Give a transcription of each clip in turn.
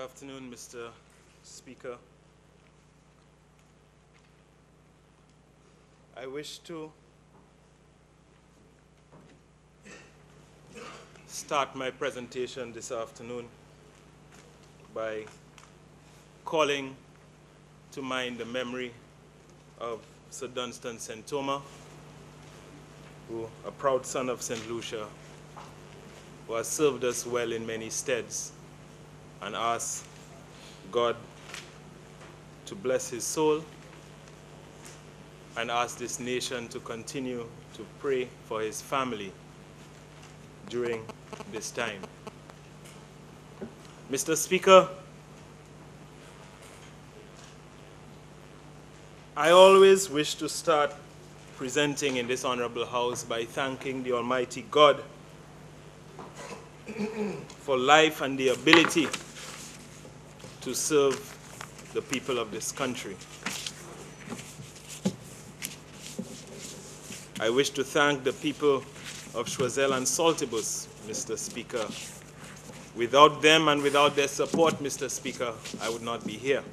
afternoon, Mr. Speaker. I wish to start my presentation this afternoon by calling to mind the memory of Sir Dunstan St. Thomas, who, a proud son of St. Lucia, who has served us well in many steads, and ask God to bless his soul and ask this nation to continue to pray for his family during this time. Mr. Speaker, I always wish to start presenting in this honorable house by thanking the Almighty God for life and the ability to serve the people of this country. I wish to thank the people of Choiseul and Saltibus, Mr. Speaker. Without them and without their support, Mr. Speaker, I would not be here.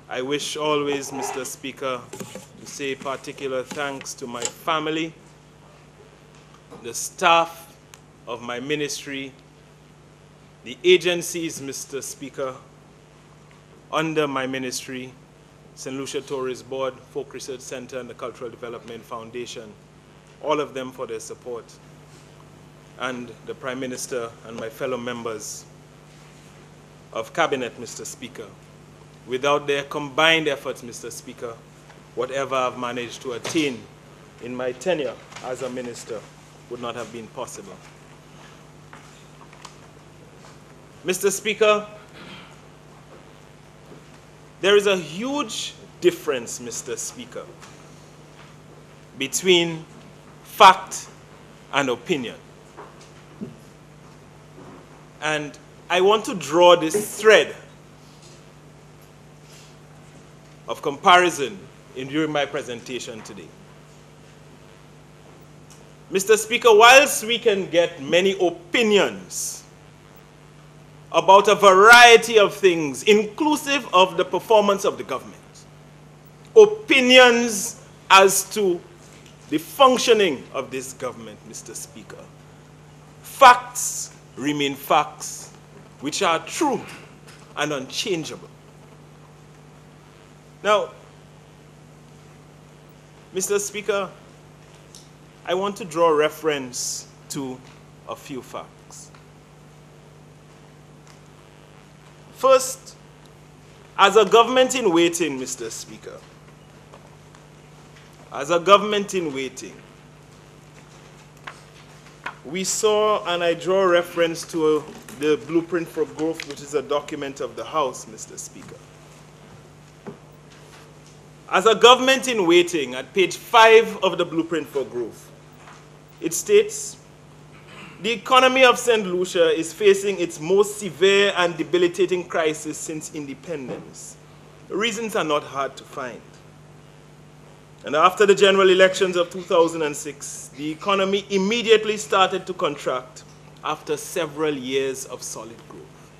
I wish always, Mr. Speaker, to say particular thanks to my family, the staff of my ministry, the agencies, Mr. Speaker, under my ministry, St. Lucia Tourist Board, Folk Research Center, and the Cultural Development Foundation, all of them for their support, and the Prime Minister and my fellow members of Cabinet, Mr. Speaker. Without their combined efforts, Mr. Speaker, whatever I've managed to attain in my tenure as a minister would not have been possible. Mr. Speaker, there is a huge difference, Mr. Speaker, between fact and opinion. And I want to draw this thread of comparison during my presentation today. Mr. Speaker, whilst we can get many opinions about a variety of things, inclusive of the performance of the government, opinions as to the functioning of this government, Mr. Speaker, facts remain facts, which are true and unchangeable. Now, Mr. Speaker, I want to draw reference to a few facts. First, as a government in waiting, Mr. Speaker, as a government in waiting, we saw, and I draw reference to the Blueprint for Growth, which is a document of the House, Mr. Speaker. As a government in waiting, at page 5 of the Blueprint for Growth, it states, the economy of St. Lucia is facing its most severe and debilitating crisis since independence. The reasons are not hard to find. And after the general elections of 2006, the economy immediately started to contract after several years of solid growth.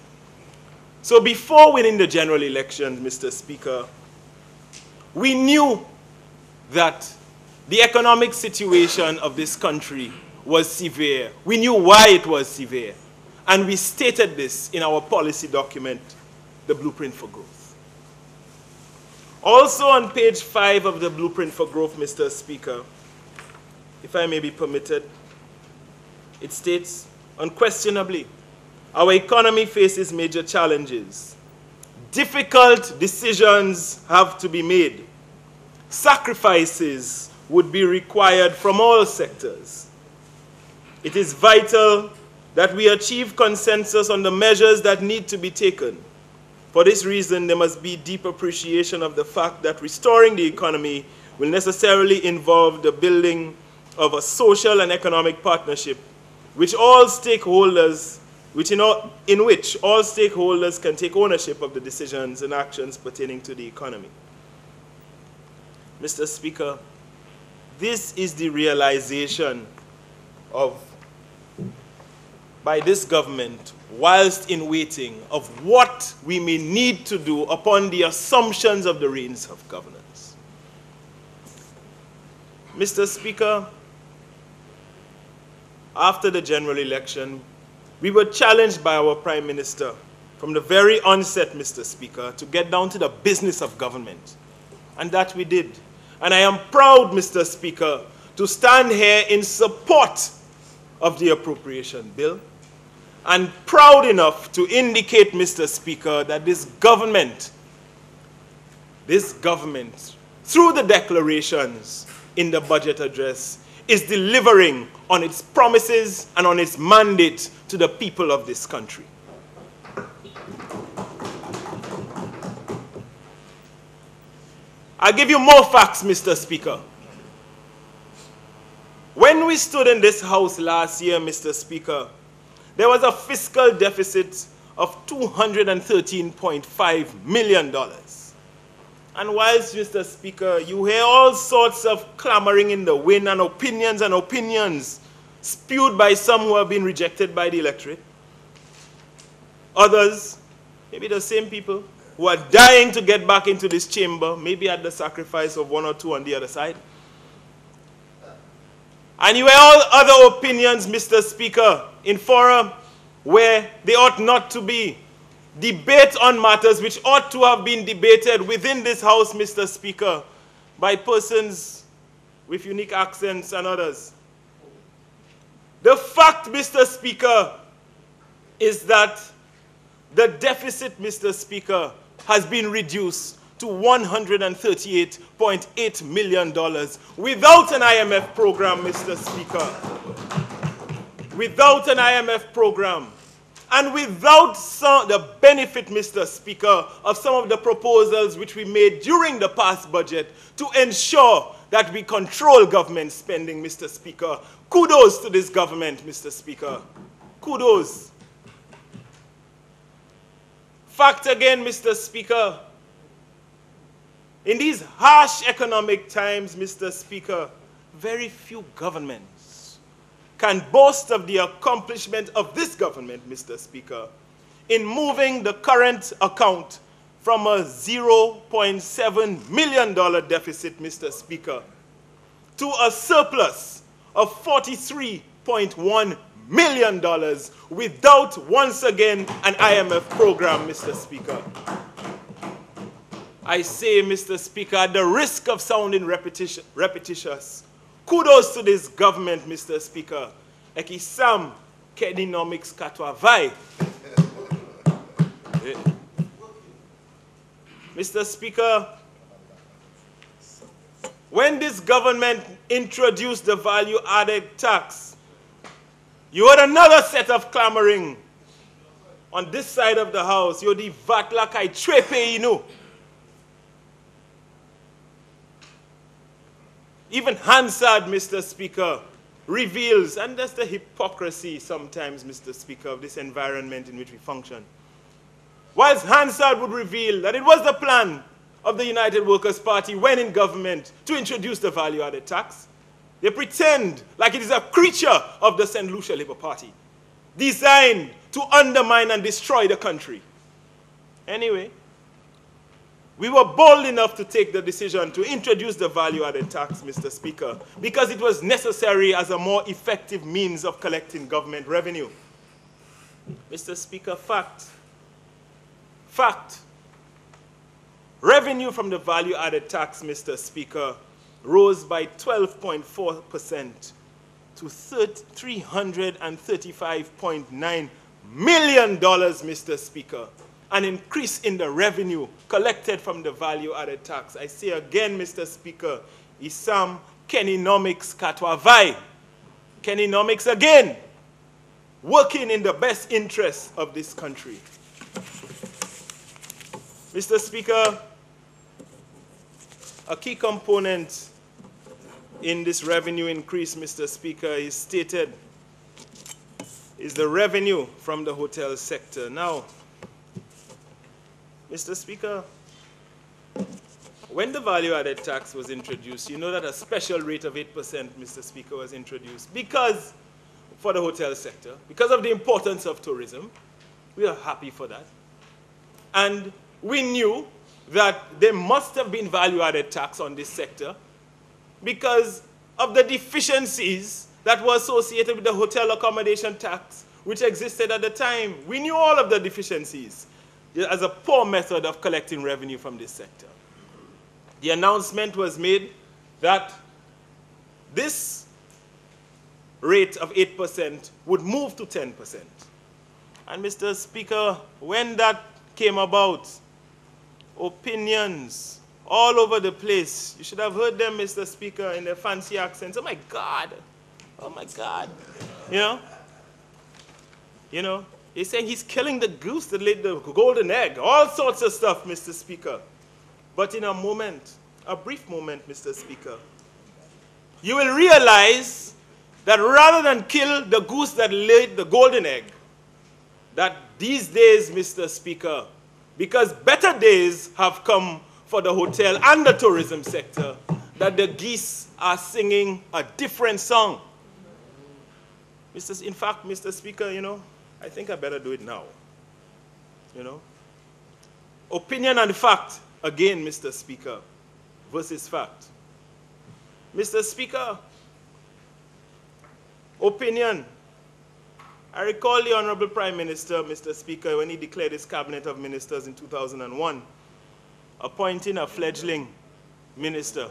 So before winning the general election, Mr. Speaker, we knew that the economic situation of this country was severe. We knew why it was severe. And we stated this in our policy document, the Blueprint for Growth. Also on page 5 of the Blueprint for Growth, Mr. Speaker, if I may be permitted, it states, unquestionably, our economy faces major challenges. Difficult decisions have to be made. Sacrifices would be required from all sectors. It is vital that we achieve consensus on the measures that need to be taken. For this reason, there must be deep appreciation of the fact that restoring the economy will necessarily involve the building of a social and economic partnership in which all stakeholders can take ownership of the decisions and actions pertaining to the economy. Mr. Speaker, this is the realization of by this government whilst in waiting of what we may need to do upon the assumptions of the reins of governance. Mr. Speaker, after the general election, we were challenged by our Prime Minister from the very onset, Mr. Speaker, to get down to the business of government. And that we did. And I am proud, Mr. Speaker, to stand here in support of the appropriation bill, and proud enough to indicate, Mr. Speaker, that this government, through the declarations in the budget address, is delivering on its promises and on its mandate to the people of this country. I'll give you more facts, Mr. Speaker. When we stood in this House last year, Mr. Speaker, there was a fiscal deficit of $213.5 million. And whilst, Mr. Speaker, you hear all sorts of clamoring in the wind and opinions spewed by some who have been rejected by the electorate, others, maybe the same people, who are dying to get back into this chamber, maybe at the sacrifice of one or two on the other side. And you hear all other opinions, Mr. Speaker, in fora where they ought not to be. Debate on matters which ought to have been debated within this House, Mr. Speaker, by persons with unique accents and others. The fact, Mr. Speaker, is that the deficit, Mr. Speaker, has been reduced to $138.8 million without an IMF program, Mr. Speaker. Without an IMF program. And without the benefit, Mr. Speaker, of some of the proposals which we made during the past budget to ensure that we control government spending, Mr. Speaker. Kudos to this government, Mr. Speaker. Kudos. Fact again, Mr. Speaker, in these harsh economic times, Mr. Speaker, very few governments can boast of the accomplishment of this government, Mr. Speaker, in moving the current account from a $0.7 million deficit, Mr. Speaker, to a surplus of $43.1 million without, once again, an IMF program, Mr. Speaker. I say, Mr. Speaker, at the risk of sounding repetitious, kudos to this government, Mr. Speaker. Eki Sam Kedinomics Katwavai. Mr. Speaker, when this government introduced the value-added tax, you had another set of clamoring on this side of the house. You the VAT like I trepe, you know. Even Hansard, Mr. Speaker, reveals, and that's the hypocrisy sometimes, Mr. Speaker, of this environment in which we function. Whilst Hansard would reveal that it was the plan of the United Workers' Party when in government to introduce the value-added tax, they pretend like it is a creature of the St. Lucia Labour Party, designed to undermine and destroy the country. Anyway, we were bold enough to take the decision to introduce the value-added tax, Mr. Speaker, because it was necessary as a more effective means of collecting government revenue. Mr. Speaker, fact. Revenue from the value-added tax, Mr. Speaker, rose by 12.4% to $335.9 million, Mr. Speaker. An increase in the revenue collected from the value-added tax. I say again, Mr. Speaker, Isam Kenynomics Katwavai. Kenynomics again, working in the best interest of this country. Mr. Speaker, a key component in this revenue increase, Mr. Speaker, is stated is the revenue from the hotel sector. Now, Mr. Speaker, when the value-added tax was introduced, you know that a special rate of 8%, Mr. Speaker, was introduced because for the hotel sector because of the importance of tourism. We are happy for that. And we knew that there must have been value-added tax on this sector because of the deficiencies that were associated with the hotel accommodation tax which existed at the time. We knew all of the deficiencies as a poor method of collecting revenue from this sector. The announcement was made that this rate of 8% would move to 10%. And Mr. Speaker, when that came about, opinions all over the place. You should have heard them, Mr. Speaker, in their fancy accents. Oh my God, oh my God. You know, they're saying he's killing the goose that laid the golden egg. All sorts of stuff, Mr. Speaker. But in a moment, a brief moment, Mr. Speaker, you will realize that rather than kill the goose that laid the golden egg, that these days, Mr. Speaker, because better days have come for the hotel and the tourism sector, that the geese are singing a different song. In fact, Mr. Speaker, I think I better do it now. Opinion and fact, again, Mr. Speaker, versus fact. Mr. Speaker, opinion. I recall the Honorable Prime Minister, Mr. Speaker, when he declared his cabinet of ministers in 2001, appointing a fledgling minister.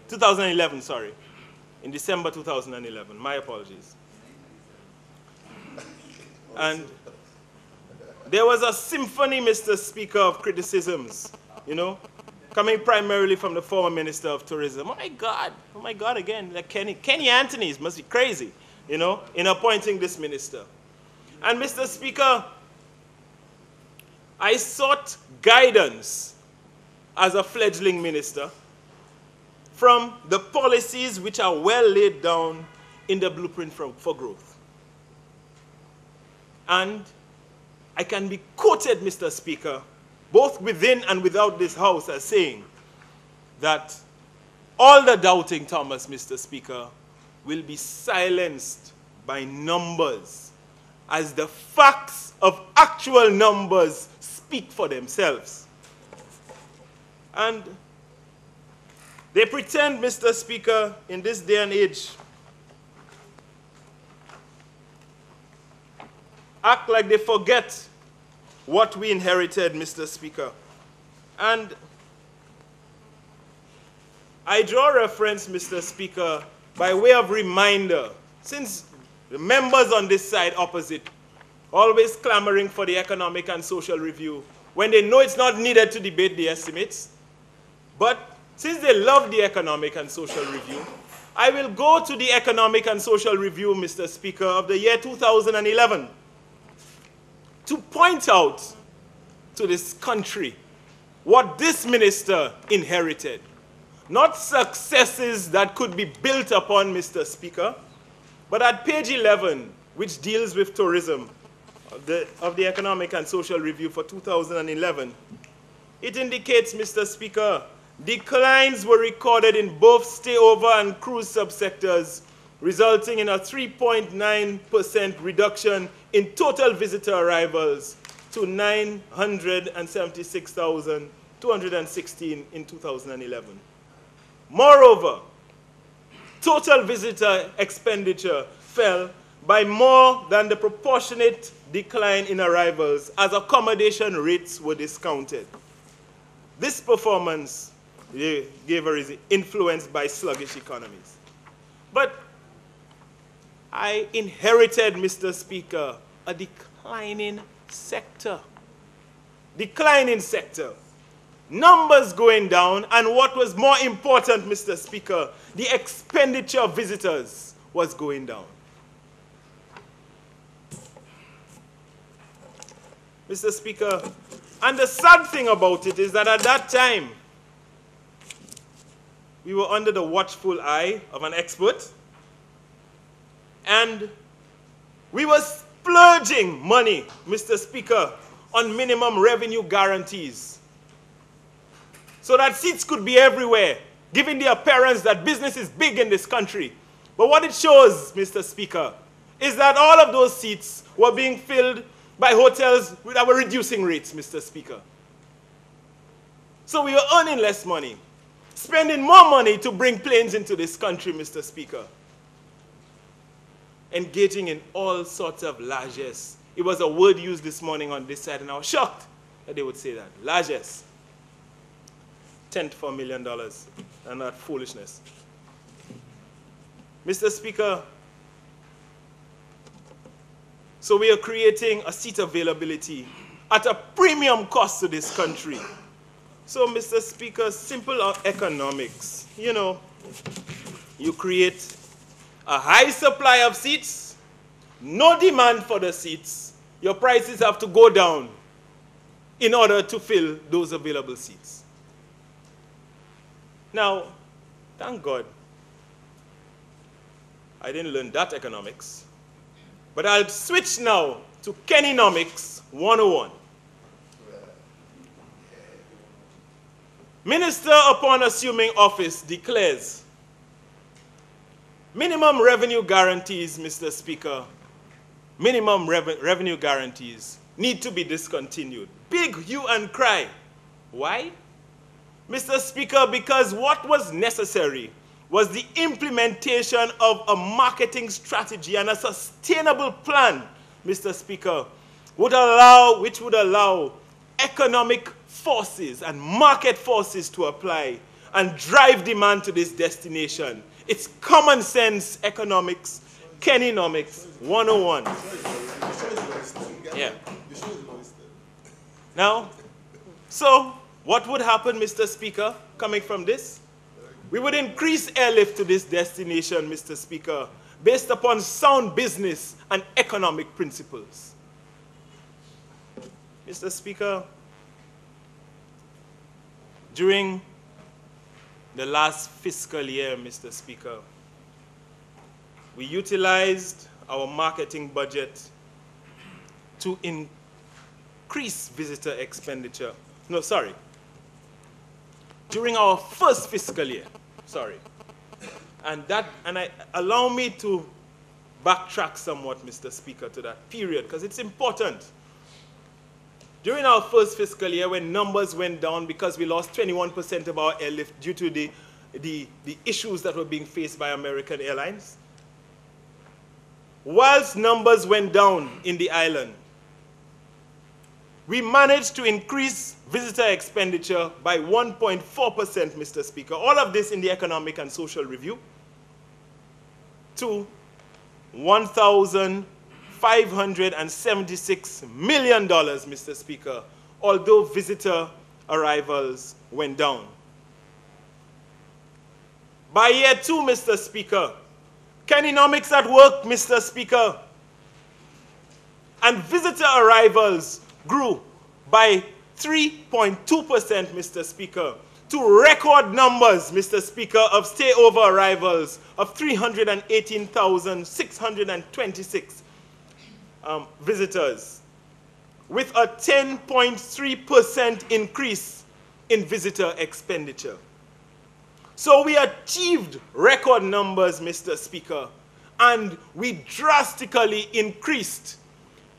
2011, sorry. In December 2011. My apologies. And there was a symphony, Mr. Speaker, of criticisms, coming primarily from the former Minister of Tourism. Oh my God again, like Kenny Anthony's must be crazy, in appointing this minister. And Mr. Speaker, I sought guidance as a fledgling minister from the policies which are well laid down in the blueprint for growth. And I can be quoted, Mr. Speaker, both within and without this House as saying that all the doubting Thomas, Mr. Speaker, will be silenced by numbers as the facts of actual numbers speak for themselves. And they pretend, Mr. Speaker, in this day and age, act like they forget what we inherited, Mr. Speaker. And I draw reference, Mr. Speaker, by way of reminder, since the members on this side opposite always clamoring for the economic and social review when they know it's not needed to debate the estimates. But since they love the economic and social review, I will go to the economic and social review, Mr. Speaker, of the year 2011 to point out to this country what this minister inherited. Not successes that could be built upon, Mr. Speaker, but at page 11, which deals with tourism of the Economic and Social Review for 2011, it indicates, Mr. Speaker, declines were recorded in both stayover and cruise subsectors, resulting in a 3.9% reduction in total visitor arrivals to 976,216 in 2011. Moreover, total visitor expenditure fell by more than the proportionate decline in arrivals as accommodation rates were discounted. This performance, they gave a reason, influenced by sluggish economies. But I inherited, Mr. Speaker, a declining sector. Declining sector. Numbers going down, and what was more important, Mr. Speaker, the expenditure of visitors was going down. Mr. Speaker, and the sad thing about it is that at that time, we were under the watchful eye of an expert, and we were splurging money, Mr. Speaker, on minimum revenue guarantees so that seats could be everywhere, giving the appearance that business is big in this country. But what it shows, Mr. Speaker, is that all of those seats were being filled by hotels that were reducing rates, Mr. Speaker. So we were earning less money, spending more money to bring planes into this country, Mr. Speaker. Engaging in all sorts of largesse. It was a word used this morning on this side, and I was shocked that they would say that. Largesse. $10 for $1 million, and not foolishness. Mr. Speaker, so we are creating a seat availability at a premium cost to this country. So, Mr. Speaker, simple economics. You know, you create a high supply of seats, no demand for the seats, your prices have to go down in order to fill those available seats. Now, thank God, I didn't learn that economics, but I'll switch now to Kennynomics 101. Minister, upon assuming office, declares minimum revenue guarantees, Mr. Speaker, minimum revenue guarantees need to be discontinued. Big hue and cry. Why? Mr. Speaker, because what was necessary was the implementation of a marketing strategy and a sustainable plan, Mr. Speaker, which would allow economic forces and market forces to apply and drive demand to this destination. It's common sense economics, Kennynomics 101. Yeah. Now, so what would happen, Mr. Speaker, coming from this? We would increase airlift to this destination, Mr. Speaker, based upon sound business and economic principles. Mr. Speaker, during the last fiscal year, Mr. Speaker, we utilized our marketing budget to increase visitor expenditure. No, sorry. During our first fiscal year, sorry. Allow me to backtrack somewhat, Mr. Speaker, to that period, because it's important. During our first fiscal year, when numbers went down because we lost 21% of our airlift due to the issues that were being faced by American Airlines, whilst numbers went down in the island, we managed to increase visitor expenditure by 1.4%, Mr. Speaker. All of this in the Economic and Social Review to $1,576 million, Mr. Speaker, although visitor arrivals went down. By year 2, Mr. Speaker, Kennynomics at work, Mr. Speaker, and visitor arrivals grew by 3.2%, Mr. Speaker, to record numbers, Mr. Speaker, of stayover arrivals of 318,626 visitors, with a 10.3% increase in visitor expenditure. So we achieved record numbers, Mr. Speaker, and we drastically increased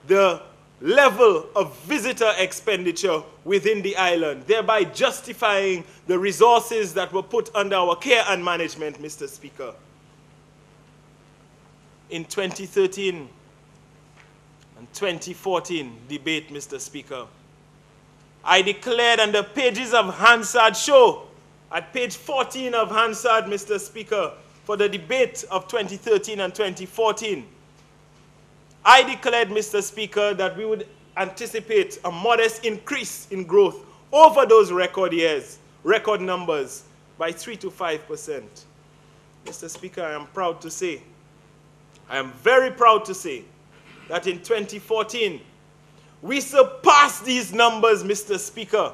the level of visitor expenditure within the island, thereby justifying the resources that were put under our care and management, Mr. Speaker. In 2013 and 2014 debate, Mr. Speaker, I declared, and the pages of Hansard show, at page 14 of Hansard, Mr. Speaker, for the debate of 2013 and 2014, I declared, Mr. Speaker, that we would anticipate a modest increase in growth over those record years, record numbers, by 3 to 5%. Mr. Speaker, I am proud to say, I am very proud to say, that in 2014, we surpassed these numbers, Mr. Speaker,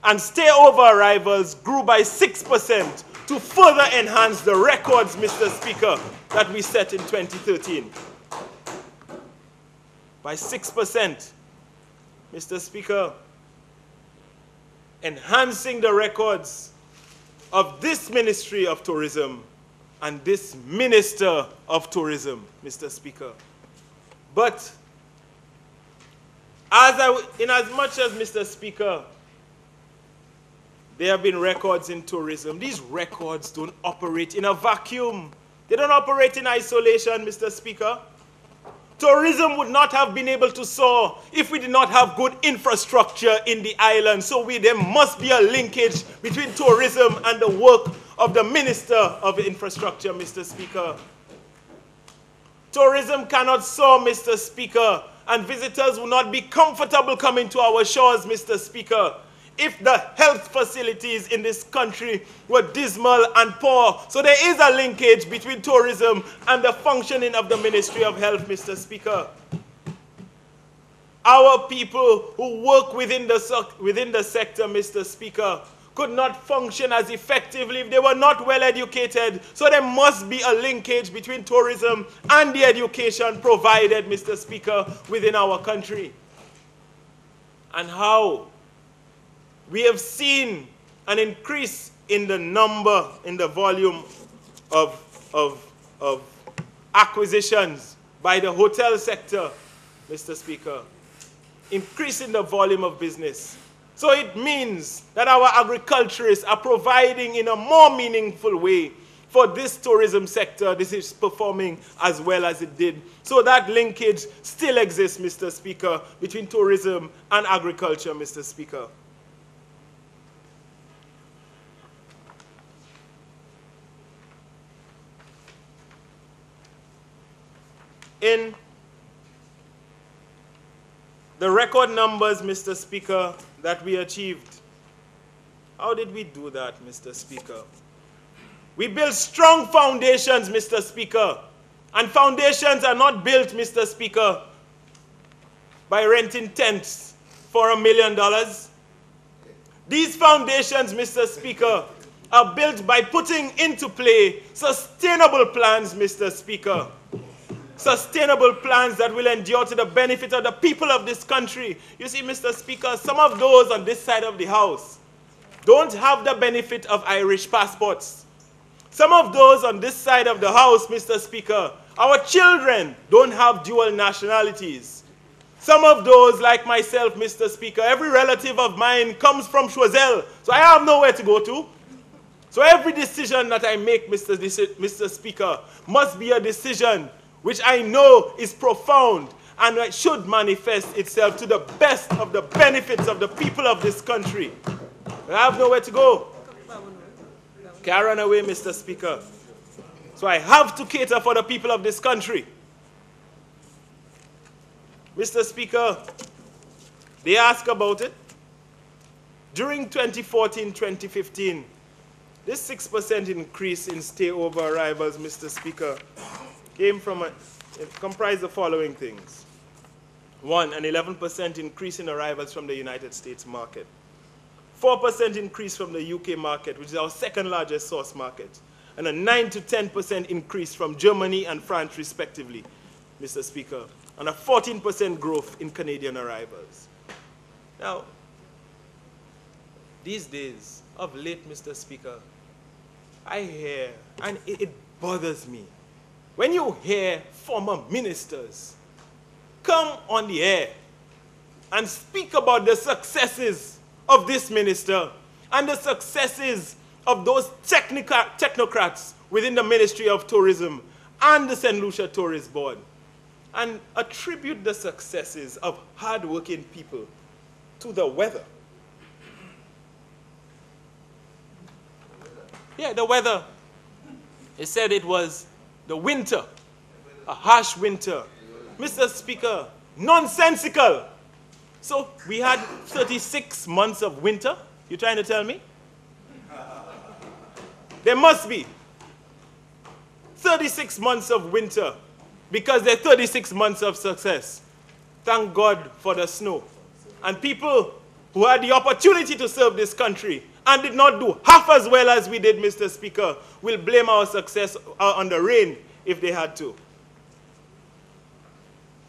and stayover arrivals grew by 6% to further enhance the records, Mr. Speaker, that we set in 2013. By 6%, Mr. Speaker, enhancing the records of this Ministry of Tourism and this Minister of Tourism, Mr. Speaker. But in as much as, Mr. Speaker, there have been records in tourism, these records don't operate in a vacuum. They don't operate in isolation, Mr. Speaker. Tourism would not have been able to soar if we did not have good infrastructure in the island. So there must be a linkage between tourism and the work of the Minister of Infrastructure, Mr. Speaker. Tourism cannot soar, Mr. Speaker, and visitors will not be comfortable coming to our shores, Mr. Speaker, if the health facilities in this country were dismal and poor. So there is a linkage between tourism and the functioning of the Ministry of Health, Mr. Speaker. Our people who work within the sector, Mr. Speaker, could not function as effectively if they were not well educated. So there must be a linkage between tourism and the education provided, Mr. Speaker, within our country. And how we have seen an increase in the number, in the volume of acquisitions by the hotel sector, Mr. Speaker, increasing the volume of business. So it means that our agriculturists are providing in a more meaningful way for this tourism sector. This is performing as well as it did. So that linkage still exists, Mr. Speaker, between tourism and agriculture, Mr. Speaker. In the record numbers, Mr. Speaker, that we achieved, how did we do that, Mr. Speaker? We built strong foundations, Mr. Speaker, and foundations are not built, Mr. Speaker, by renting tents for $1 million. These foundations, Mr. Speaker, are built by putting into play sustainable plans, Mr. Speaker. Sustainable plans that will endure to the benefit of the people of this country. You see, Mr. Speaker, some of those on this side of the House don't have the benefit of Irish passports. Some of those on this side of the House, Mr. Speaker, our children don't have dual nationalities. Some of those, like myself, Mr. Speaker, every relative of mine comes from Choiseul, so I have nowhere to go to. So every decision that I make, Mr. Speaker, must be a decision which I know is profound and it should manifest itself to the best of the benefits of the people of this country. I have nowhere to go. Can't run away, Mr. Speaker. So I have to cater for the people of this country. Mr. Speaker, they ask about it. During 2014-2015, this 6% increase in stay-over arrivals, Mr. Speaker, it comprised the following things. One, an 11% increase in arrivals from the United States market. 4% increase from the UK market, which is our second largest source market. And a 9 to 10% increase from Germany and France, respectively, Mr. Speaker. And a 14% growth in Canadian arrivals. Now, these days, of late, Mr. Speaker, I hear, and it bothers me, when you hear former ministers come on the air and speak about the successes of this minister and the successes of those technocrats within the Ministry of Tourism and the St. Lucia Tourist Board, and attribute the successes of hard-working people to the weather. Yeah, the weather. It said it was the winter, a harsh winter. Mr. Speaker, nonsensical. So we had 36 months of winter, you trying to tell me? There must be 36 months of winter because there are 36 months of success. Thank God for the snow. And people who had the opportunity to serve this country and did not do half as well as we did, Mr. Speaker, will blame our success on the rain if they had to.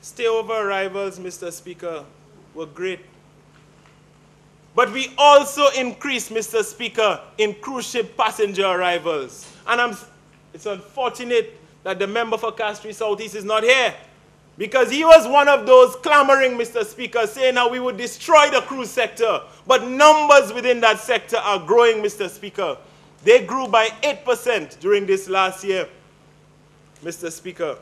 Stay-over arrivals, Mr. Speaker, were great. But we also increased, Mr. Speaker, in cruise ship passenger arrivals. And it's unfortunate that the member for Castries Southeast is not here, because he was one of those clamoring, Mr. Speaker, saying how we would destroy the cruise sector. But numbers within that sector are growing, Mr. Speaker. They grew by 8% during this last year, Mr. Speaker,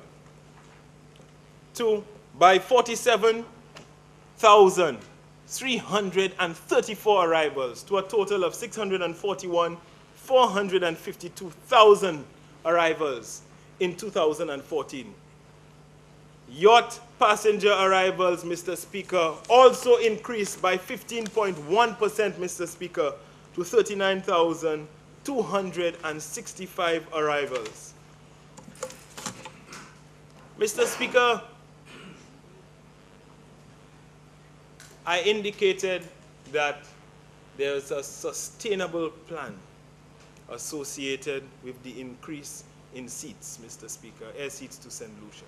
by 47,334 arrivals to a total of 641,452,000 arrivals in 2014. Yacht passenger arrivals, Mr. Speaker, also increased by 15.1%, Mr. Speaker, to 39,265 arrivals. Mr. Speaker, I indicated that there is a sustainable plan associated with the increase in seats, Mr. Speaker, air seats to St. Lucia.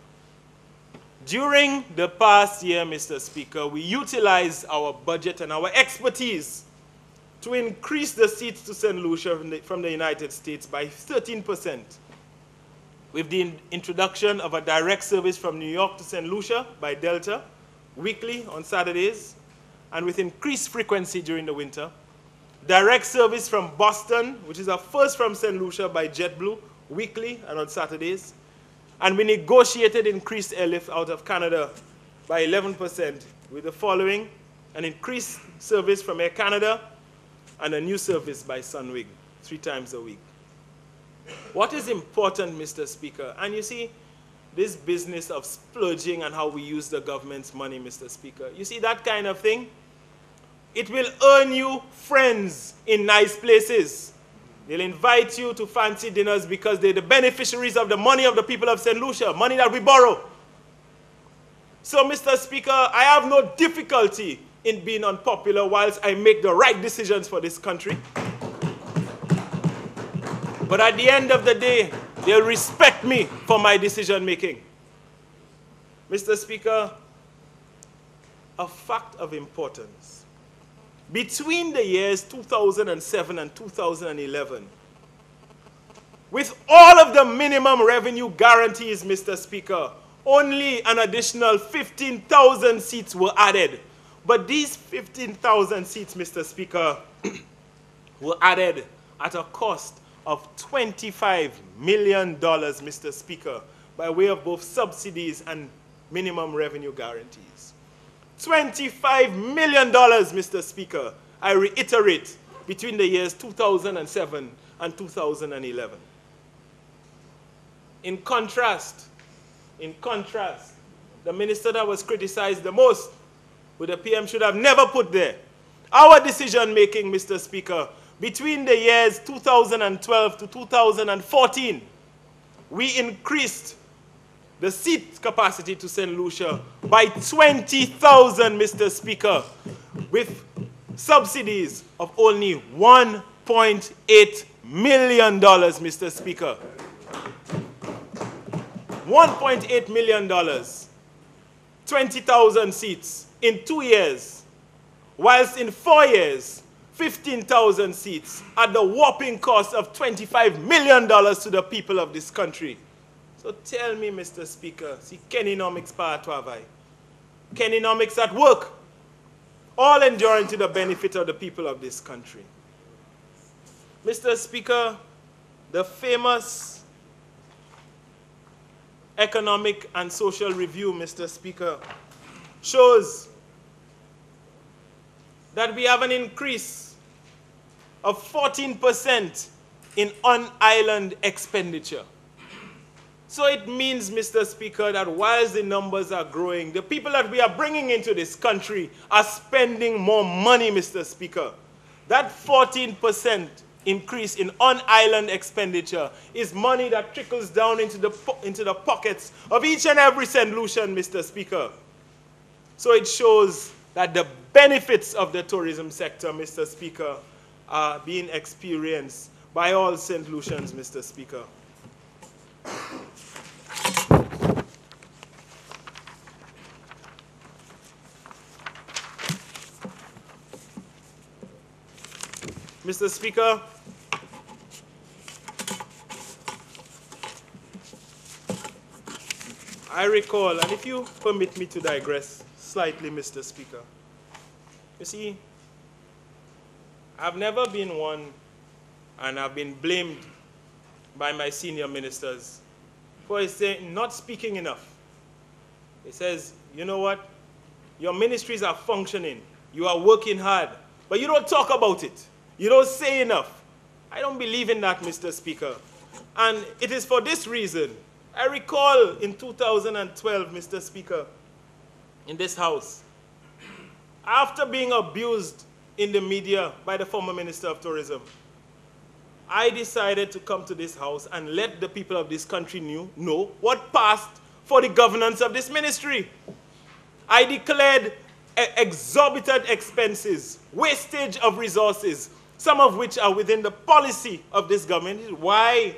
During the past year, Mr. Speaker, we utilized our budget and our expertise to increase the seats to St. Lucia from the United States by 13%, with the introduction of a direct service from New York to St. Lucia by Delta weekly on Saturdays, and with increased frequency during the winter. Direct service from Boston, which is a first from St. Lucia by JetBlue, weekly and on Saturdays. And we negotiated increased airlift out of Canada by 11%, with the following: an increased service from Air Canada and a new service by Sunwing 3 times a week. What is important, Mr. Speaker, and you see, this business of splurging and how we use the government's money, Mr. Speaker, you see that kind of thing? It will earn you friends in nice places. They'll invite you to fancy dinners because they're the beneficiaries of the money of the people of St. Lucia, money that we borrow. So, Mr. Speaker, I have no difficulty in being unpopular whilst I make the right decisions for this country. But at the end of the day, they'll respect me for my decision making. Mr. Speaker, a fact of importance. Between the years 2007 and 2011, with all of the minimum revenue guarantees, Mr. Speaker, only an additional 15,000 seats were added. But these 15,000 seats, Mr. Speaker, were added at a cost of $25 million, Mr. Speaker, by way of both subsidies and minimum revenue guarantees. $25 million, Mr. Speaker, I reiterate, between the years 2007 and 2011. In contrast, the minister that was criticized the most, who the PM should have never put there, our decision making, Mr. Speaker, between the years 2012 to 2014, we increased the seat capacity to St. Lucia by 20,000, Mr. Speaker, with subsidies of only $1.8 million, Mr. Speaker. $1.8 million, 20,000 seats in 2 years, whilst in 4 years, 15,000 seats at the whopping cost of $25 million to the people of this country. So tell me, Mr. Speaker, see Kenynomics part have I? Kenynomics at work, all enduring to the benefit of the people of this country. Mr. Speaker, the famous Economic and Social Review, Mr. Speaker, shows that we have an increase of 14% in on-island expenditure. So it means, Mr. Speaker, that whilst the numbers are growing, the people that we are bringing into this country are spending more money, Mr. Speaker. That 14% increase in on-island expenditure is money that trickles down into the pockets of each and every St. Lucian, Mr. Speaker. So it shows that the benefits of the tourism sector, Mr. Speaker, are being experienced by all St. Lucians, Mr. Speaker. Mr. Speaker, I recall, and if you permit me to digress slightly, Mr. Speaker, you see, I've never been one, and I've been blamed by my senior ministers for not speaking enough. He says, you know what? Your ministries are functioning. You are working hard, but you don't talk about it. You don't say enough. I don't believe in that, Mr. Speaker. And it is for this reason. I recall in 2012, Mr. Speaker, in this House, after being abused in the media by the former Minister of Tourism, I decided to come to this House and let the people of this country know what passed for the governance of this ministry. I declared exorbitant expenses, wastage of resources, some of which are within the policy of this government. Why,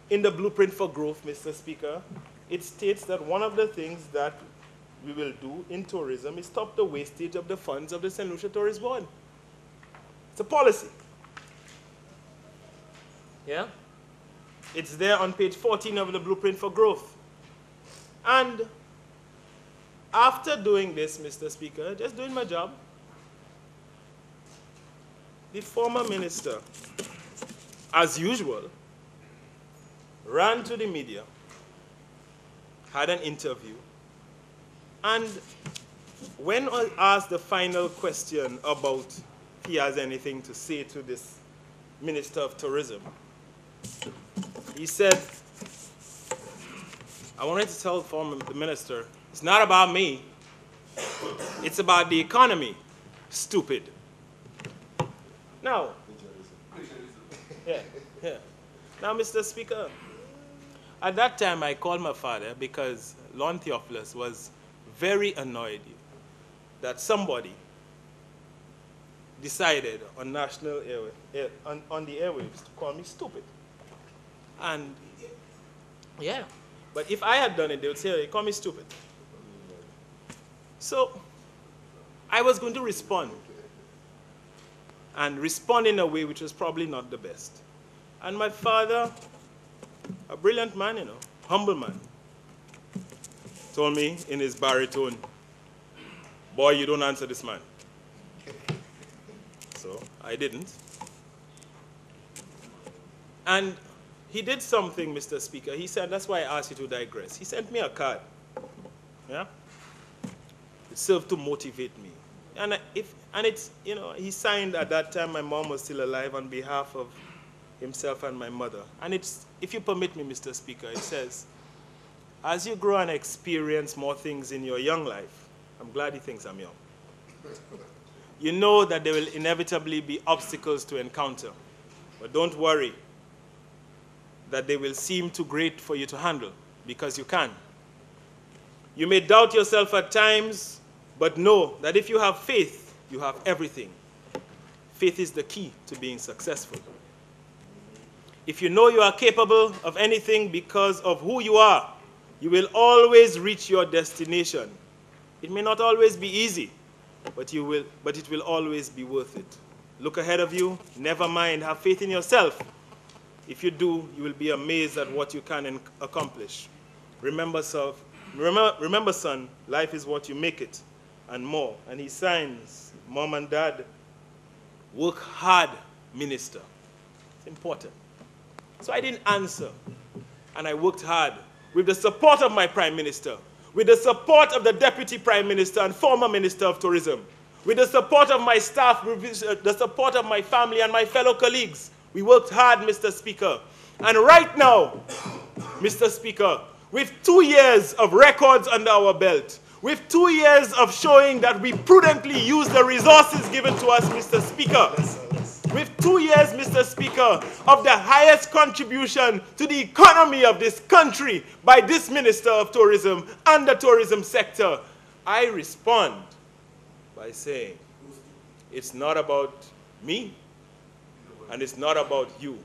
in the Blueprint for Growth, Mr. Speaker, it states that one of the things that we will do in tourism is stop the wastage of the funds of the St. Lucia Tourist Board. It's a policy. Yeah? It's there on page 14 of the Blueprint for Growth. And after doing this, Mr. Speaker, just doing my job, the former minister, as usual, ran to the media, had an interview, and when asked the final question about if he has anything to say to this Minister of Tourism, he said, I wanted to tell the minister, it's not about me, it's about the economy, stupid. Now, Now, Mr. Speaker, at that time I called my father because Lorne Theophilus was very annoyed that somebody decided on national on the airwaves to call me stupid. And yeah, but if I had done it, they would say, hey, call me stupid. So I was going to respond, and respond in a way which was probably not the best. And my father, a brilliant man, humble man, told me in his baritone, boy, you don't answer this man. So I didn't. And he did something, Mr. Speaker. He said, that's why I asked you to digress. He sent me a card. Yeah? It served to motivate me. And it's, he signed at that time, my mom was still alive, on behalf of himself and my mother. And it's, if you permit me, Mr. Speaker, it says, as you grow and experience more things in your young life, I'm glad he thinks I'm young, you know that there will inevitably be obstacles to encounter. But don't worry that they will seem too great for you to handle, because you can. You may doubt yourself at times, but know that if you have faith, you have everything. Faith is the key to being successful. If you know you are capable of anything because of who you are, you will always reach your destination. It may not always be easy, but it will always be worth it. Look ahead of you, never mind, have faith in yourself. If you do, you will be amazed at what you can accomplish. Remember, son, life is what you make it, and more. And he signs, Mom and Dad, work hard, minister. It's important. So I didn't answer, and I worked hard with the support of my Prime Minister, with the support of the Deputy Prime Minister and former Minister of Tourism, with the support of my staff, with the support of my family and my fellow colleagues. We worked hard, Mr. Speaker. And right now, Mr. Speaker, with 2 years of records under our belt, with 2 years of showing that we prudently use the resources given to us, Mr. Speaker, with 2 years, Mr. Speaker, of the highest contribution to the economy of this country by this Minister of Tourism and the tourism sector, I respond by saying, it's not about me, and it's not about you,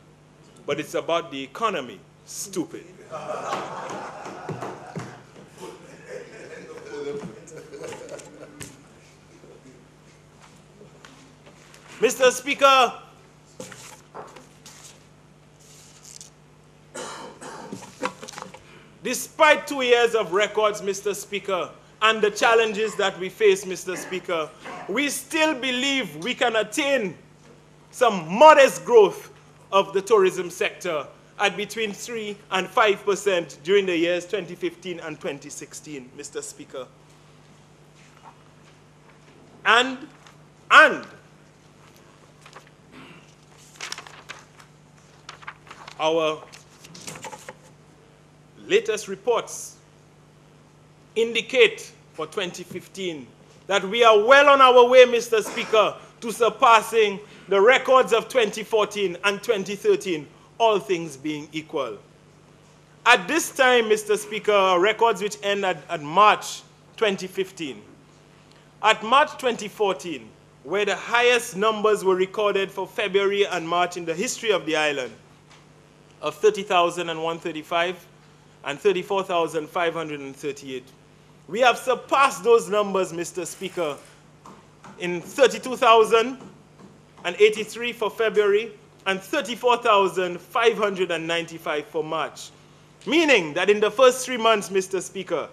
but it's about the economy, stupid. Mr. Speaker, Despite 2 years of records, Mr. Speaker, and the challenges that we face, Mr. Speaker, we still believe we can attain some modest growth of the tourism sector at between 3 and 5% during the years 2015 and 2016, Mr. Speaker. And our latest reports indicate for 2015 that we are well on our way, Mr. Speaker, to surpassing the records of 2014 and 2013, all things being equal. At this time, Mr. Speaker, records which end at March 2015. At March 2014, where the highest numbers were recorded for February and March in the history of the island, of 30,135 and 34,538. We have surpassed those numbers, Mr. Speaker, in 32,083 for February and 34,595 for March. Meaning that in the first 3 months, Mr. Speaker,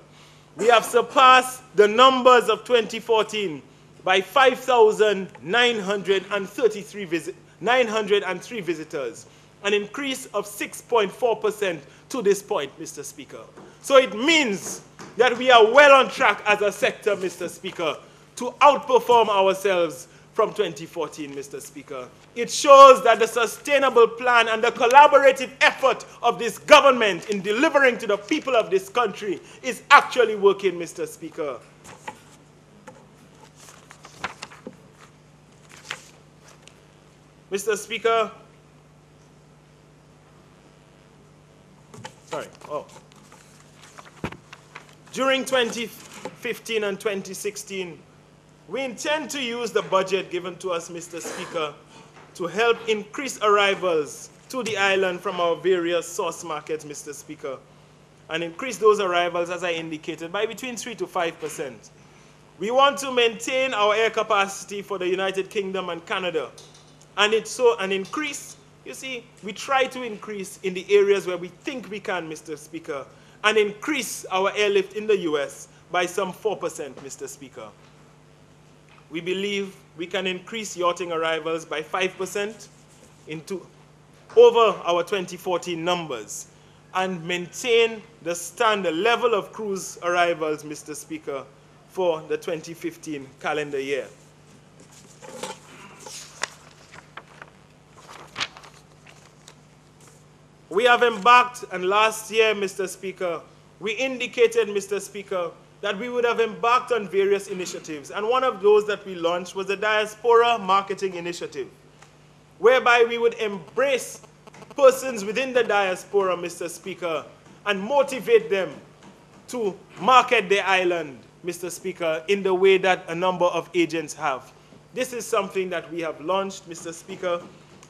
we have surpassed the numbers of 2014 by 5,903 visitors, an increase of 6.4% to this point, Mr. Speaker. So it means that we are well on track as a sector, Mr. Speaker, to outperform ourselves from 2014, Mr. Speaker. It shows that the sustainable plan and the collaborative effort of this government in delivering to the people of this country is actually working, Mr. Speaker. Mr. Speaker, during 2015 and 2016, we intend to use the budget given to us, Mr. Speaker, to help increase arrivals to the island from our various source markets, Mr. Speaker, and increase those arrivals, as I indicated, by between 3 to 5%. We want to maintain our air capacity for the United Kingdom and Canada, and increase. You see, we try to increase in the areas where we think we can, Mr. Speaker, and increase our airlift in the US by some 4%, Mr. Speaker. We believe we can increase yachting arrivals by 5% over our 2014 numbers and maintain the standard level of cruise arrivals, Mr. Speaker, for the 2015 calendar year. We have embarked, and last year, Mr. Speaker, we indicated, Mr. Speaker, that we would have embarked on various initiatives. And one of those that we launched was the Diaspora Marketing Initiative, whereby we would embrace persons within the diaspora, Mr. Speaker, and motivate them to market their island, Mr. Speaker, in the way that a number of agents have. This is something that we have launched, Mr. Speaker.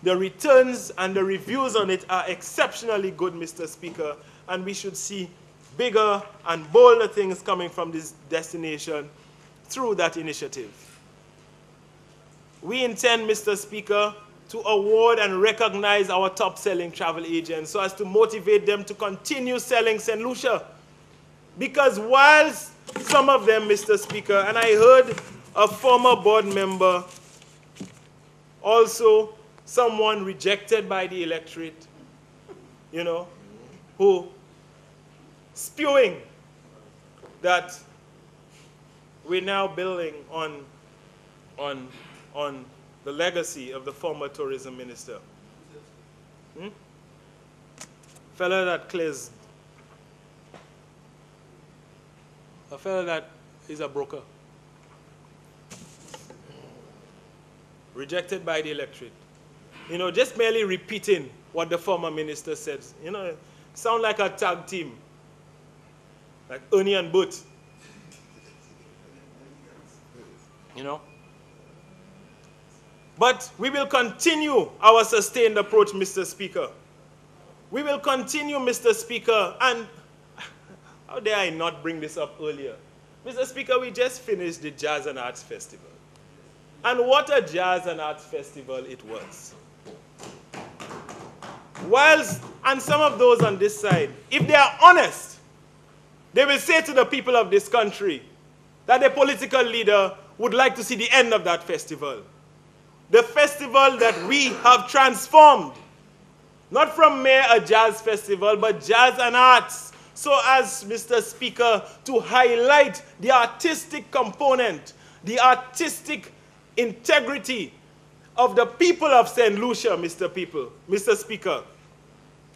The returns and the reviews on it are exceptionally good, Mr. Speaker, and we should see bigger and bolder things coming from this destination through that initiative. We intend, Mr. Speaker, to award and recognize our top-selling travel agents so as to motivate them to continue selling St. Lucia. Because whilst some of them, Mr. Speaker, and I heard a former board member, also someone rejected by the electorate, you know, who spewing that we're now building on the legacy of the former tourism minister. Fella that clears, a fella that is a broker, rejected by the electorate. You know, just merely repeating what the former minister said. You know, sound like a tag team. Like Ernie and Bert. You know? But we will continue our sustained approach, Mr. Speaker. We will continue, Mr. Speaker, and how dare I not bring this up earlier? Mr. Speaker, we just finished the Jazz and Arts Festival. And what a Jazz and Arts Festival it was. Whilst, and some of those on this side, if they are honest, They will say to the people of this country that a political leader would like to see the end of that festival. The festival that we have transformed, not from mere a jazz festival, but jazz and arts, so as, Mr. Speaker, to highlight the artistic component, the artistic integrity of the people of St. Lucia, Mr. Speaker,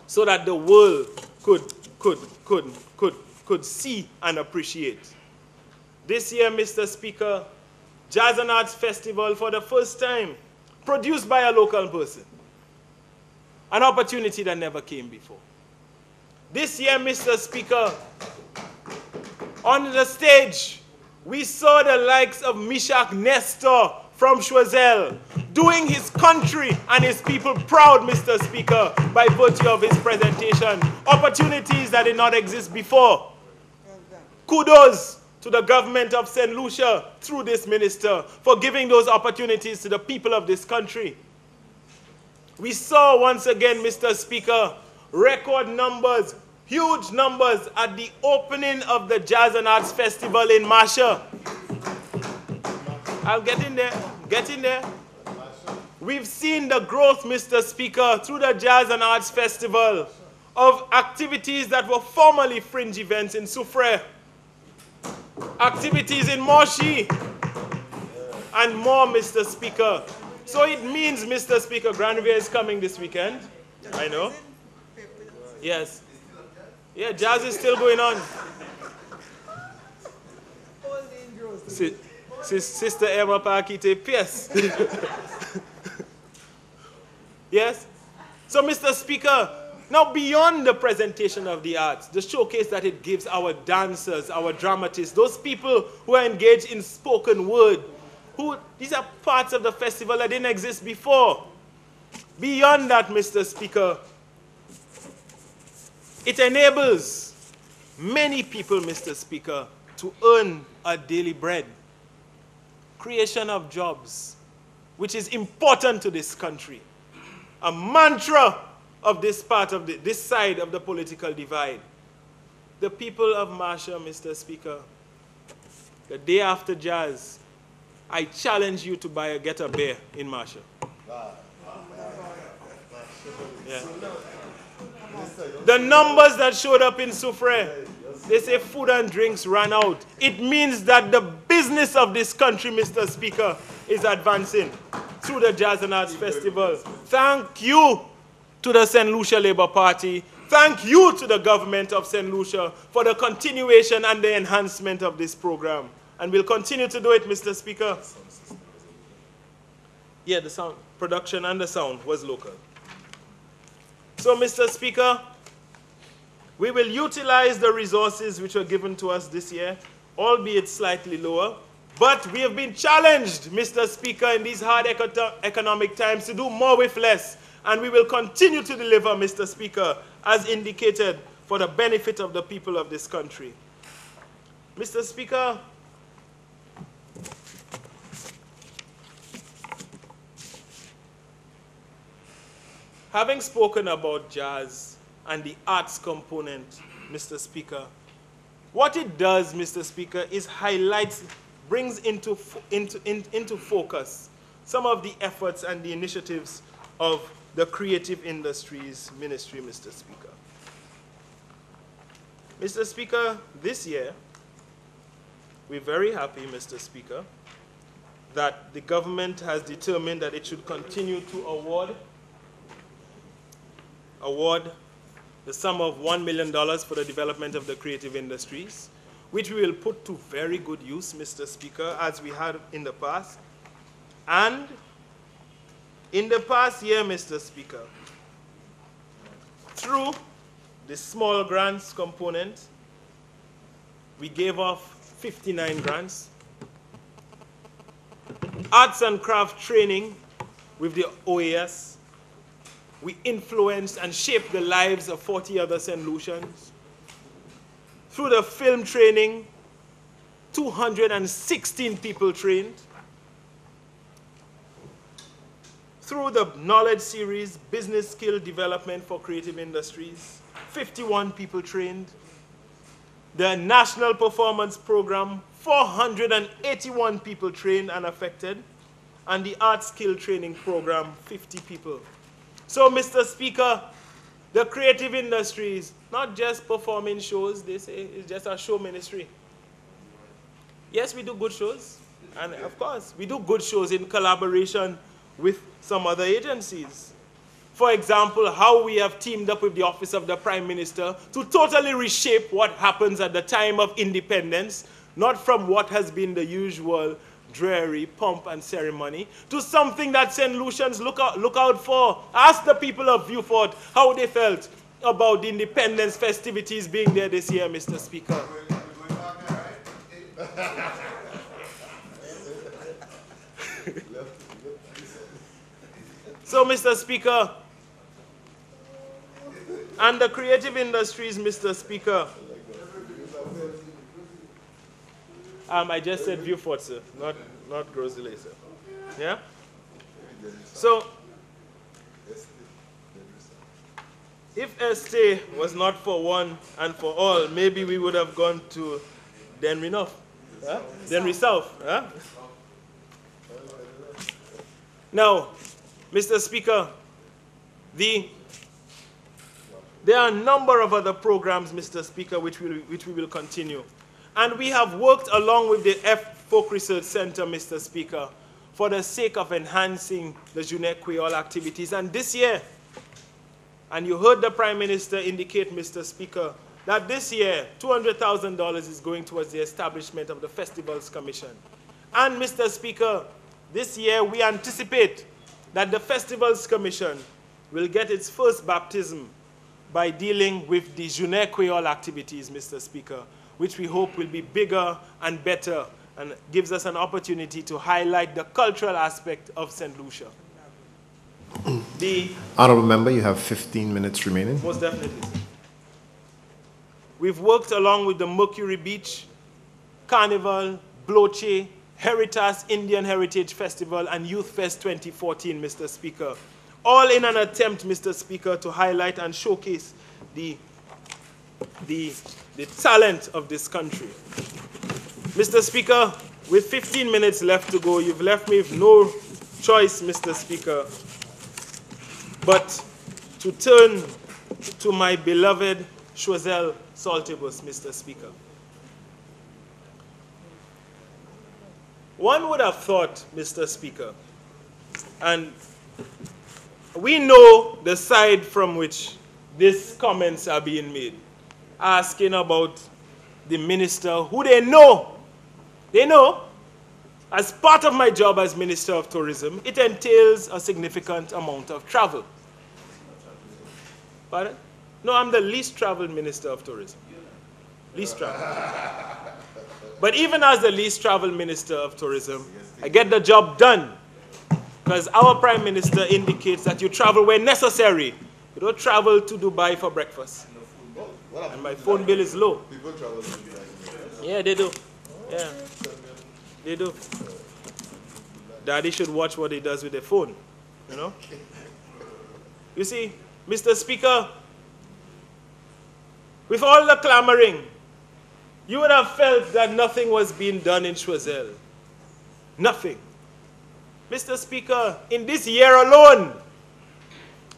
so that the world could see and appreciate. This year, Mr. Speaker, Jazz and Arts Festival, for the first time, produced by a local person. An opportunity that never came before. This year, Mr. Speaker, on the stage, we saw the likes of Mishak Nestor from Choiseul doing his country and his people proud, Mr. Speaker, by virtue of his presentation. Opportunities that did not exist before. Kudos to the government of St. Lucia through this minister for giving those opportunities to the people of this country. We saw once again, Mr. Speaker, record numbers, huge numbers at the opening of the Jazz and Arts Festival in Masha. I'll get in there. We've seen the growth, Mr. Speaker, through the Jazz and Arts Festival of activities that were formerly fringe events in Soufrière, activities in Moshi, and more, Mr. Speaker. So it means, Mr. Speaker, Granville is coming this weekend. I know. Yes. Yeah, jazz is still going on. Sister Emma Parkite Pierce. Yes? So, Mr. Speaker, now beyond the presentation of the arts, the showcase that it gives our dancers, our dramatists, those people who are engaged in spoken word, these are parts of the festival that didn't exist before. Beyond that, Mr. Speaker, it enables many people, Mr. Speaker, to earn a daily bread. Creation of jobs, which is important to this country. A mantra of this part of this side of the political divide. The people of Masha, Mr. Speaker, the day after jazz, I challenge you to get a beer in Masha. Yeah. The numbers that showed up in Soufrière, they say food and drinks ran out. It means that the business of this country, Mr. Speaker, is advancing through the Jazz and Arts Festival. Thank you to the St. Lucia Labour Party. Thank you to the government of St. Lucia for the continuation and the enhancement of this program. And we'll continue to do it, Mr. Speaker. Yeah, the sound production and the sound was local. So, Mr. Speaker, we will utilize the resources which were given to us this year, albeit slightly lower. But we have been challenged, Mr. Speaker, in these hard economic times to do more with less. And we will continue to deliver, Mr. Speaker, as indicated, for the benefit of the people of this country. Mr. Speaker, having spoken about jazz and the arts component, Mr. Speaker, what it does, Mr. Speaker, is brings into focus some of the efforts and the initiatives of the Creative Industries Ministry, Mr. Speaker. Mr. Speaker, this year, we're very happy, Mr. Speaker, that the government has determined that it should continue to award the sum of $1 million for the development of the creative industries, which we will put to very good use, Mr. Speaker, as we had in the past. And in the past year, Mr. Speaker, through the small grants component, we gave off 59 grants. Arts and craft training with the OAS, we influenced and shaped the lives of 40 other St. Lucians. Through the film training, 216 people trained. Through the knowledge series, business skill development for creative industries, 51 people trained. The National Performance Program, 481 people trained and affected. And the Art Skill Training Program, 50 people. So, Mr. Speaker, the creative industries, not just performing shows, they say it's just a show ministry. Yes, we do good shows. And of course, we do good shows in collaboration with some other agencies. For example, how we have teamed up with the Office of the Prime Minister to totally reshape what happens at the time of independence, not from what has been the usual dreary pomp and ceremony, to something that St. Lucians look out for. Ask the people of Beaufort how they felt about the independence festivities being there this year, Mr. Speaker. So, Mr. Speaker, and the creative industries, Mr. Speaker, I just said Beaufort, sir, not Grosley, sir. Yeah? So, if Este was not for one and for all, maybe we would have gone to Denry North, Denry South. Huh? Now, Mr. Speaker, there are a number of other programs, Mr. Speaker, which we will continue. And we have worked along with the F Folk Research Center, Mr. Speaker, for the sake of enhancing the Jeunesse Creole activities. And this year, and you heard the Prime Minister indicate, Mr. Speaker, that this year, $200,000 is going towards the establishment of the Festivals Commission. And, Mr. Speaker, this year we anticipate that the Festivals Commission will get its first baptism by dealing with the Jeunesse Creole activities, Mr. Speaker, which we hope will be bigger and better and gives us an opportunity to highlight the cultural aspect of St. Lucia. Honourable Member, you have 15 minutes remaining. Most definitely, sir. We've worked along with the Mercury Beach, Carnival, Bloche, Heritas Indian Heritage Festival, and Youth Fest 2014, Mr. Speaker. All in an attempt, Mr. Speaker, to highlight and showcase the talent of this country. Mr. Speaker, with 15 minutes left to go, you've left me with no choice, Mr. Speaker, but to turn to my beloved Choiseul Saltibus, Mr. Speaker. One would have thought, Mr. Speaker, and we know the side from which these comments are being made, asking about the minister who they know. They know, as part of my job as Minister of Tourism, it entails a significant amount of travel. Pardon? No, I'm the least traveled Minister of Tourism. Least traveled. But even as the least traveled Minister of Tourism, I get the job done. Because our Prime Minister indicates that you travel where necessary. You don't travel to Dubai for breakfast. And my phone bill is low. People travel to Dubai. Yeah, they do. Yeah, they do. Daddy should watch what he does with their phone, you know? You see, Mr. Speaker, with all the clamoring, you would have felt that nothing was being done in Choiseul. Nothing. Mr. Speaker, in this year alone,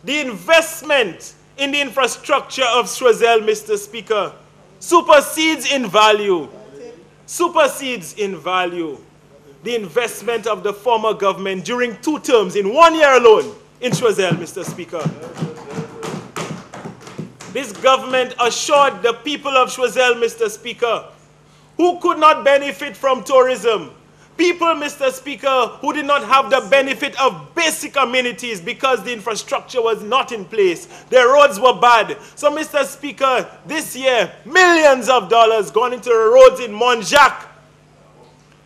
the investment in the infrastructure of Choiseul, Mr. Speaker, supersedes in value the investment of the former government during 2 terms in 1 year alone in Choiseul, Mr. Speaker. This government assured the people of Choiseul, Mr. Speaker, who could not benefit from tourism, people, Mr. Speaker, who did not have the benefit of basic amenities because the infrastructure was not in place. Their roads were bad. So, Mr. Speaker, this year, millions of dollars gone into the roads in Montjacques,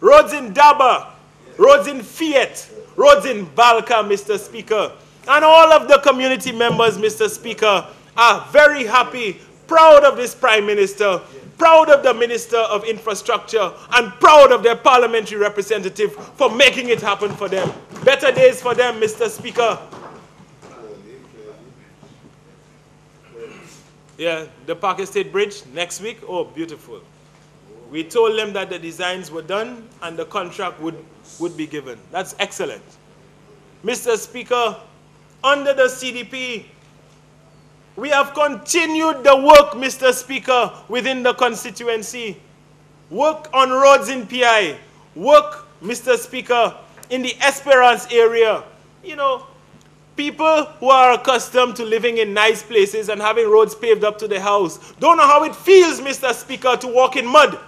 roads in Daba, roads in Fiat, roads in Balka, Mr. Speaker. And all of the community members, Mr. Speaker, are very happy, proud of this Prime Minister, proud of the Minister of Infrastructure, and proud of their parliamentary representative for making it happen for them. Better days for them, Mr. Speaker. Yeah, the Park Estate Bridge next week. Oh, beautiful. We told them that the designs were done and the contract would be given. That's excellent. Mr. Speaker, under the CDP, we have continued the work, Mr. Speaker, within the constituency. Work on roads in PI. Work, Mr. Speaker, in the Esperance area. You know, people who are accustomed to living in nice places and having roads paved up to their house don't know how it feels, Mr. Speaker, to walk in mud.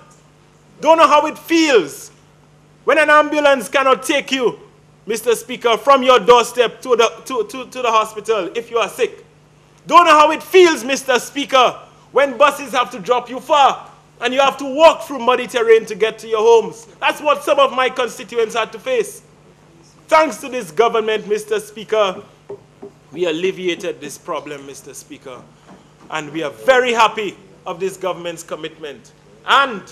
Don't know how it feels when an ambulance cannot take you, Mr. Speaker, from your doorstep to the hospital if you are sick. Don't know how it feels, Mr. Speaker, when buses have to drop you far and you have to walk through muddy terrain to get to your homes. That's what some of my constituents had to face. Thanks to this government, Mr. Speaker, we alleviated this problem, Mr. Speaker. And we are very happy of this government's commitment. And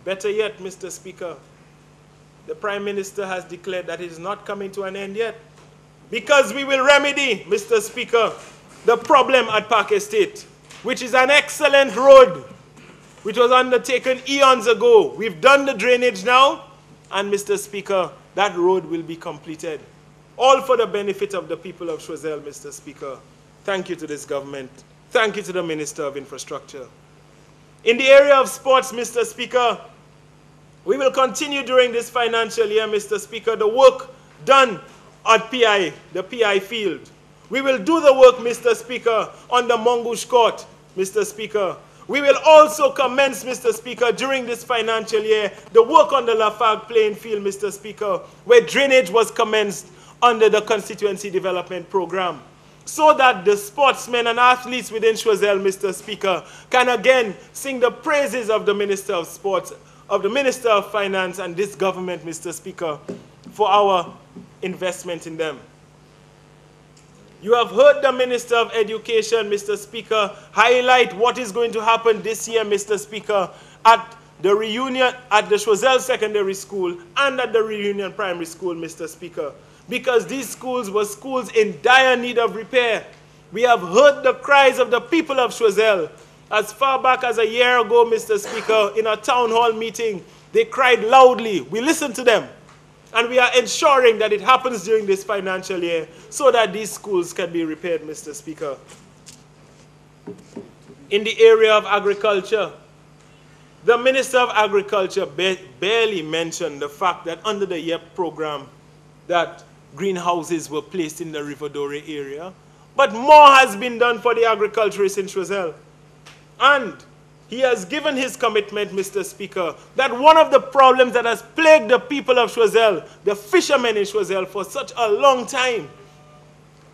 better yet, Mr. Speaker, the Prime Minister has declared that it is not coming to an end yet. Because we will remedy, Mr. Speaker, the problem at Park Estate, which is an excellent road, which was undertaken eons ago. We've done the drainage now, and Mr. Speaker, that road will be completed. All for the benefit of the people of Choiseul, Mr. Speaker. Thank you to this government. Thank you to the Minister of Infrastructure. In the area of sports, Mr. Speaker, we will continue during this financial year, Mr. Speaker, the work done at PI, the PI field. We will do the work, Mr. Speaker, on the Mongoose Court, Mr. Speaker. We will also commence, Mr. Speaker, during this financial year, the work on the Lafargue playing field, Mr. Speaker, where drainage was commenced under the Constituency Development Program, so that the sportsmen and athletes within Choiseul, Mr. Speaker, can again sing the praises of the Minister of Sports, of the Minister of Finance, and this government, Mr. Speaker, for our investment in them. You have heard the Minister of Education, Mr. Speaker, highlight what is going to happen this year, Mr. Speaker, at the reunion at the Choiseul Secondary School and at the Reunion Primary School, Mr. Speaker, because these schools were schools in dire need of repair. We have heard the cries of the people of Choiseul. As far back as a year ago, Mr. Speaker, in a town hall meeting, they cried loudly. We listened to them. And we are ensuring that it happens during this financial year so that these schools can be repaired, Mr. Speaker. In the area of agriculture, the Minister of Agriculture barely mentioned the fact that under the YEP program that greenhouses were placed in the River Dore area. But more has been done for the agriculturists in Choiseul. And he has given his commitment, Mr. Speaker, that one of the problems that has plagued the people of Choiseul, the fishermen in Choiseul for such a long time,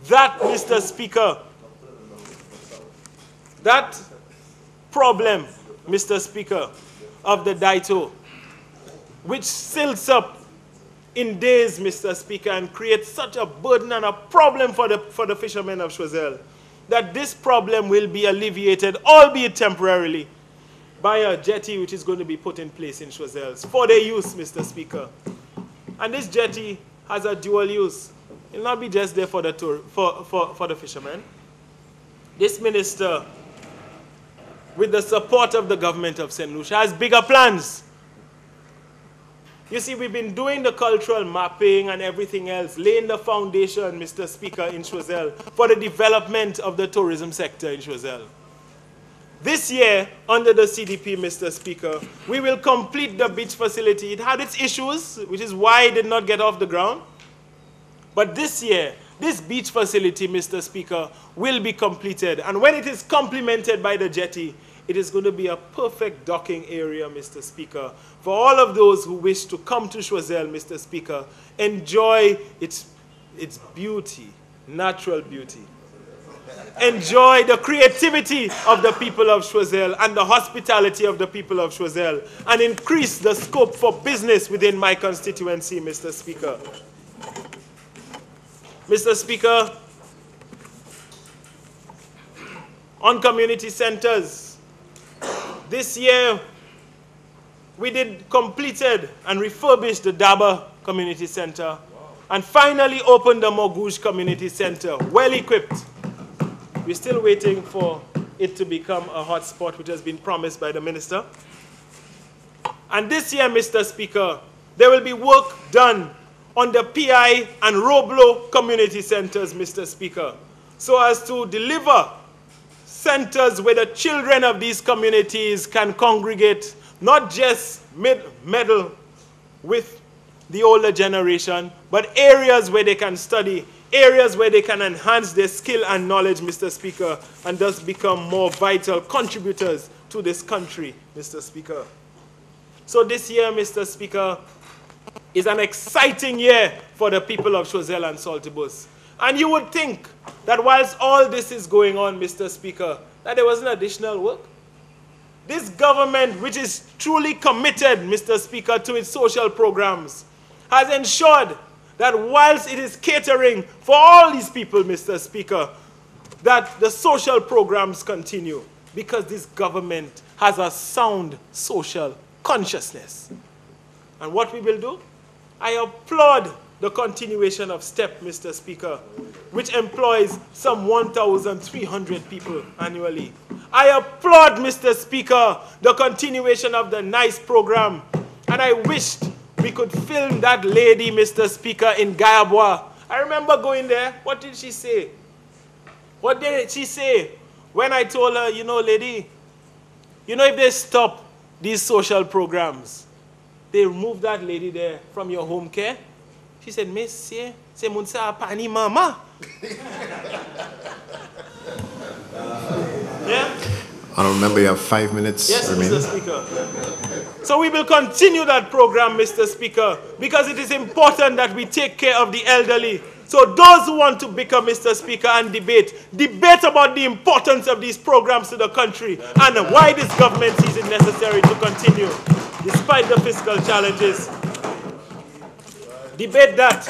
that, Mr. Speaker, that problem, Mr. Speaker, of the Daito, which silts up in days, Mr. Speaker, and creates such a burden and a problem for the fishermen of Choiseul, that this problem will be alleviated, albeit temporarily, by a jetty which is going to be put in place in Choiseul for their use, Mr. Speaker. And this jetty has a dual use. It will not be just there for the fishermen. This minister, with the support of the government of St. Lucia, has bigger plans. You see, we've been doing the cultural mapping and everything else, laying the foundation, Mr. Speaker, in Choiseul for the development of the tourism sector in Choiseul. This year, under the CDP, Mr. Speaker, we will complete the beach facility. It had its issues, which is why it did not get off the ground. But this year, this beach facility, Mr. Speaker, will be completed. And when it is complemented by the jetty, it is going to be a perfect docking area, Mr. Speaker, for all of those who wish to come to Choiseul, Mr. Speaker, enjoy its beauty, natural beauty. Enjoy the creativity of the people of Choiseul and the hospitality of the people of Choiseul, and increase the scope for business within my constituency, Mr. Speaker. Mr. Speaker, on community centers, this year we completed and refurbished the Daba Community Center and finally opened the Mogouge Community Center, well equipped. We're still waiting for it to become a hotspot, which has been promised by the minister. And this year, Mr. Speaker, there will be work done on the PI and Roblo community centers, Mr. Speaker, so as to deliver centers where the children of these communities can congregate, not just meddle with the older generation, but areas where they can study, areas where they can enhance their skill and knowledge, Mr. Speaker, and thus become more vital contributors to this country, Mr. Speaker. So this year, Mr. Speaker, is an exciting year for the people of Choiseul and Saltibus. And you would think that whilst all this is going on, Mr. Speaker, that there wasn't additional work. This government, which is truly committed, Mr. Speaker, to its social programs, has ensured that whilst it is catering for all these people, Mr. Speaker, that the social programs continue, because this government has a sound social consciousness. And what we will do? I applaud the continuation of STEP, Mr. Speaker, which employs some 1,300 people annually. I applaud, Mr. Speaker, the continuation of the NICE program. And I wished we could film that lady, Mr. Speaker, in Gayabwa. I remember going there. What did she say? What did she say when I told her, you know, lady, you know, if they stop these social programs, they remove that lady there from your home care? She said, Monsieur, c'est mon pani mama. Yeah? Honourable Member, you have 5 minutes remaining. Mr. Speaker. So we will continue that program, Mr. Speaker, because it is important that we take care of the elderly. So those who want to become, Mr. Speaker, and debate about the importance of these programs to the country and why this government sees it necessary to continue, despite the fiscal challenges. Debate that.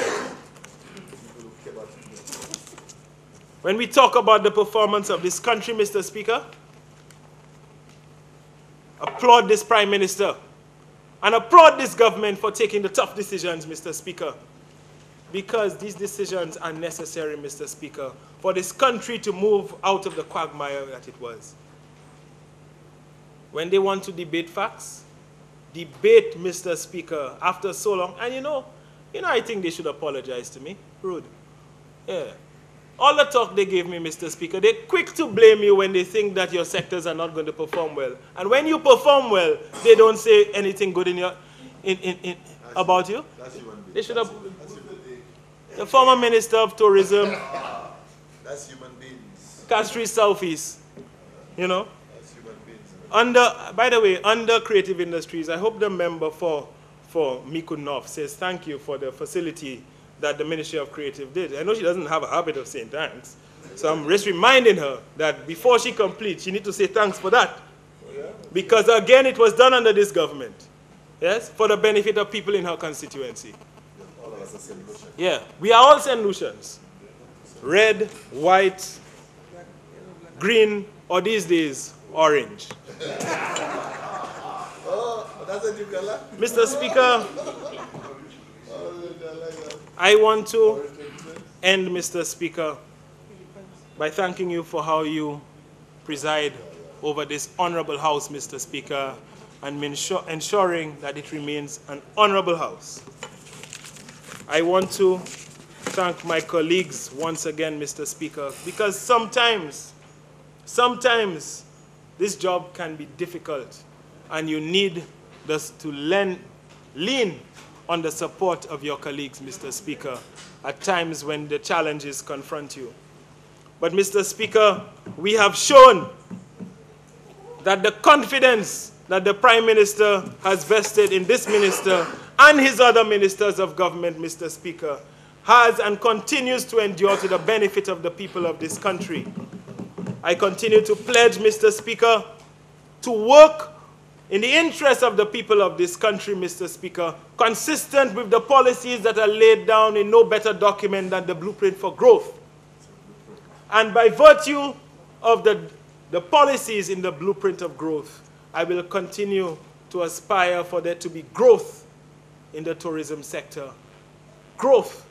When we talk about the performance of this country, Mr. Speaker, applaud this Prime Minister and applaud this government for taking the tough decisions, Mr. Speaker, because these decisions are necessary, Mr. Speaker, for this country to move out of the quagmire that it was. When they want to debate facts, debate, Mr. Speaker, after so long. And you know, I think they should apologize to me. Rude. Yeah. All the talk they gave me, Mr. Speaker, they're quick to blame you when they think that your sectors are not going to perform well. And when you perform well, they don't say anything good about you. They should have. The former Minister of Tourism. That's human beings. Castries Southeast. You know. That's human beings. By the way, under Creative Industries, I hope the member for Miku North says thank you for the facility that the Ministry of Creative did. I know she doesn't have a habit of saying thanks. So I'm just reminding her that before she completes, she needs to say thanks for that. Because again, it was done under this government. Yes? For the benefit of people in her constituency. All of us are St. Lucian. Yeah. We are all St. Lucians. Red, white, green, or these days, orange. Oh, that's a new color? Mr. Speaker, I want to end, Mr. Speaker, by thanking you for how you preside over this honorable house, Mr. Speaker, and ensuring that it remains an honorable house. I want to thank my colleagues once again, Mr. Speaker, because sometimes this job can be difficult, and you need to lean on the support of your colleagues, Mr. Speaker, at times when the challenges confront you. But, Mr. Speaker, we have shown that the confidence that the Prime Minister has vested in this minister and his other ministers of government, Mr. Speaker, has and continues to endure to the benefit of the people of this country. I continue to pledge, Mr. Speaker, to work in the interest of the people of this country, Mr. Speaker, consistent with the policies that are laid down in no better document than the Blueprint for Growth. And by virtue of the policies in the Blueprint of Growth, I will continue to aspire for there to be growth in the tourism sector, growth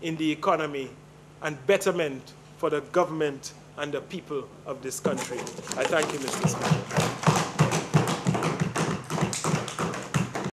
in the economy, and betterment for the government and the people of this country. I thank you, Mr. Speaker.